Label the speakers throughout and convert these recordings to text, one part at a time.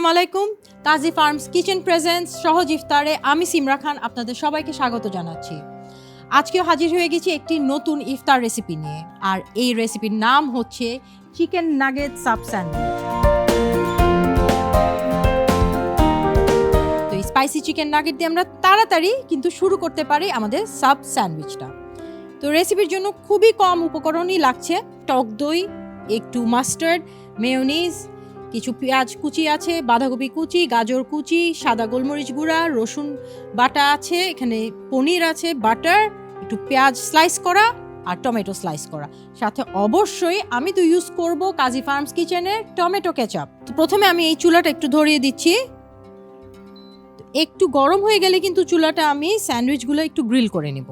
Speaker 1: আসসালামু আলাইকুম। কাজী farms kitchen presents সহজ ইফতারে আমি সিমরা খান আপনাদের সবাইকে স্বাগত জানাচ্ছি। আজকেও হাজির হয়ে গেছি একটি নতুন ইফতার রেসিপি নিয়ে, আর এই রেসিপির নাম হচ্ছে চিকেন নাগেট সাব স্যান্ডউইচ। তো এই স্পাইসি চিকেন নাগেট দিয়ে আমরা তাড়াতাড়ি কিন্তু শুরু করতে পারি আমাদের সাব স্যান্ডউইচটা। তো রেসিপির জন্য খুবই কম উপকরণই লাগছে। টক দই, একটু মাস্টার্ড, মেয়োনিজ, কিছু পেঁয়াজ কুচি আছে, বাঁধাকপি কুচি, গাজর কুচি, সাদা গোলমরিচ গুঁড়া, রসুন বাটা আছে, এখানে পনির আছে, বাটার, একটু পেঁয়াজ স্লাইস করা আর টমেটো স্লাইস করা। সাথে অবশ্যই আমি তো ইউজ করব কাজী ফার্মস কিচেনের টমেটো কেচাপ। তো প্রথমে আমি এই চুলাটা একটু ধরিয়ে দিচ্ছি। একটু গরম হয়ে গেলে কিন্তু চুলাটা আমি স্যান্ডউইচগুলো একটু গ্রিল করে নিব।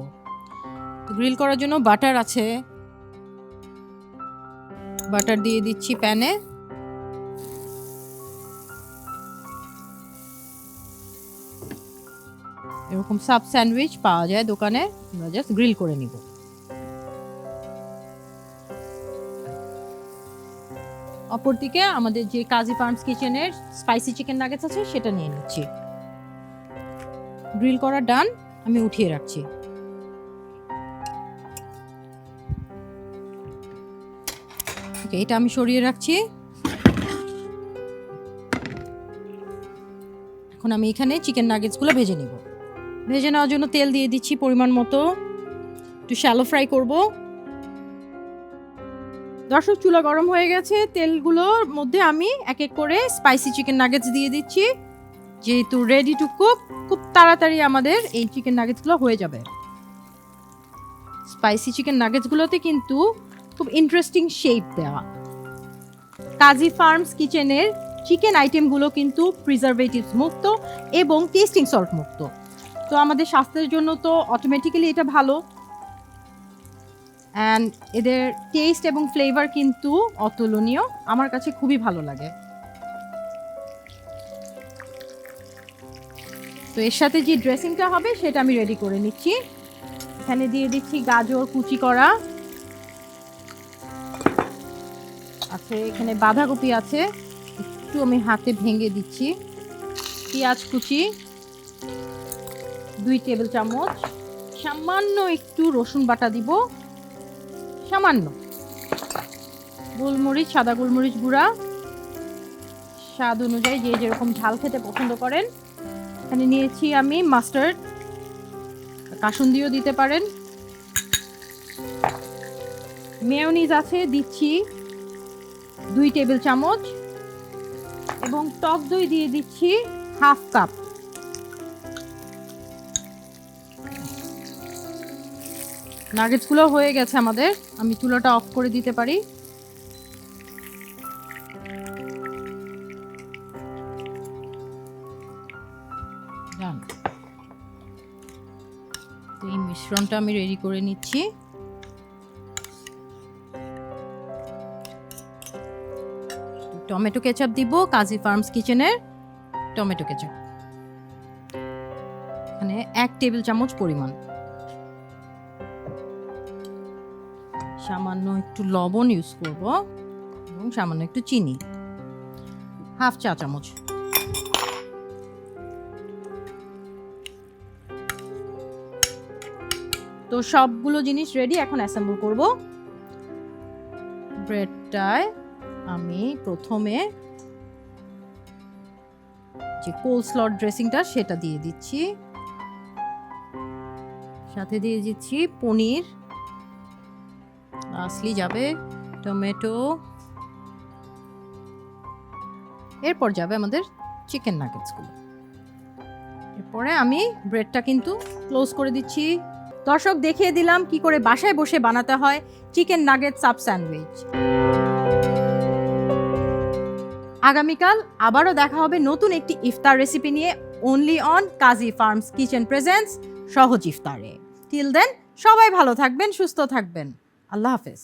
Speaker 1: গ্রিল করার জন্য বাটার আছে, বাটার দিয়ে দিচ্ছি প্যানে। এরকম সাব স্যান্ডউইচ পাওয়া যায় দোকানে, আমরা জাস্ট গ্রিল করে নিব। অপরদিকে আমাদের যে কাজী ফার্মস কিচেনের স্পাইসি চিকেন নাগেটস আছে সেটা নিয়ে নিচ্ছি। গ্রিল করা ডান, আমি উঠিয়ে রাখছি। এটা আমি সরিয়ে রাখছি। এখন আমি এখানে চিকেন নাগেটসগুলো ভেজে নিব। ভেজে নেওয়ার জন্য তেল দিয়ে দিচ্ছি পরিমাণ মতো, একটু শ্যালো ফ্রাই করব। দর্শক, চুলা গরম হয়ে গেছে। তেলগুলোর মধ্যে আমি এক এক করে স্পাইসি চিকেন নাগেটস দিয়ে দিচ্ছি। যেহেতু রেডি টু কুক, খুব তাড়াতাড়ি আমাদের এই চিকেন নাগেটসগুলো হয়ে যাবে। স্পাইসি চিকেন নাগেটসগুলোতে কিন্তু খুব ইন্টারেস্টিং শেপ দেওয়া। কাজী ফার্মস কিচেনের চিকেন আইটেমগুলো কিন্তু প্রিজারভেটিভস মুক্ত এবং টেস্টিং সল্ট মুক্ত। তো আমাদের স্বাস্থ্যের জন্য তো অটোমেটিক্যালি এটা ভালো, অ্যান্ড এদের টেস্ট এবং ফ্লেভার কিন্তু অতুলনীয়। আমার কাছে খুবই ভালো লাগে। তো এর সাথে যে ড্রেসিংটা হবে সেটা আমি রেডি করে নিচ্ছি। এখানে দিয়ে দিচ্ছি গাজর কুচি করা আছে, এখানে বাঁধাকপি আছে, একটু আমি হাতে ভেঙে দিচ্ছি। পেঁয়াজ কুচি 2 টেবিল চামচ, সামান্য একটু রসুন বাটা দিব, সামান্য গোলমরিচ, সাদা গোলমরিচ গুঁড়া স্বাদ অনুযায়ী, যে যেরকম ঝাল খেতে পছন্দ করেন। এখানে নিয়েছি আমি মাস্টার্ড, কাসুন্দিও দিতে পারেন। মেয়োনিজ আছে, দিচ্ছি 2 টেবিল চামচ, এবং টক দই দিয়ে দিচ্ছি হাফ কাপ। নাগেটসগুলো হয়ে গেছে আমাদের, আমি চুলাটা অফ করে দিতে পারি। এই মিশ্রণটা আমি রেডি করে নিচ্ছি। টমেটো কেচাপ দিব, কাজী ফার্মস কিচেনের টমেটো কেচাপ, এখানে 1 টেবিল চামচ পরিমাণ। সামান্য একটু লবণ ইউজ করব এবং সামান্য একটু চিনি, হাফ চা চামচ। তো সবগুলো জিনিস রেডি, এখন অ্যাসেম্বল করব। ব্রেডটায় আমি প্রথমে যে কোলস্লট ড্রেসিংটা সেটা দিয়ে দিচ্ছি, সাথে দিয়ে দিচ্ছি পনির, লাস্টলি যাবে টমেটো, এরপর যাবে আমাদের চিকেন নাগেটসগুলো। এরপরে আমি ব্রেডটা কিন্তু ক্লোজ করে দিচ্ছি। দর্শক, দেখিয়ে দিলাম কি করে বাসায় বসে বানাতে হয় চিকেন নাগেট সাব স্যান্ডউইচ। আগামীকাল আবারও দেখা হবে নতুন একটি ইফতার রেসিপি নিয়ে, only on Kazi farms kitchen presents সহজ ইফতারে। টিল দেন সবাই ভালো থাকবেন, সুস্থ থাকবেন। আল্লাহ হাফেজ।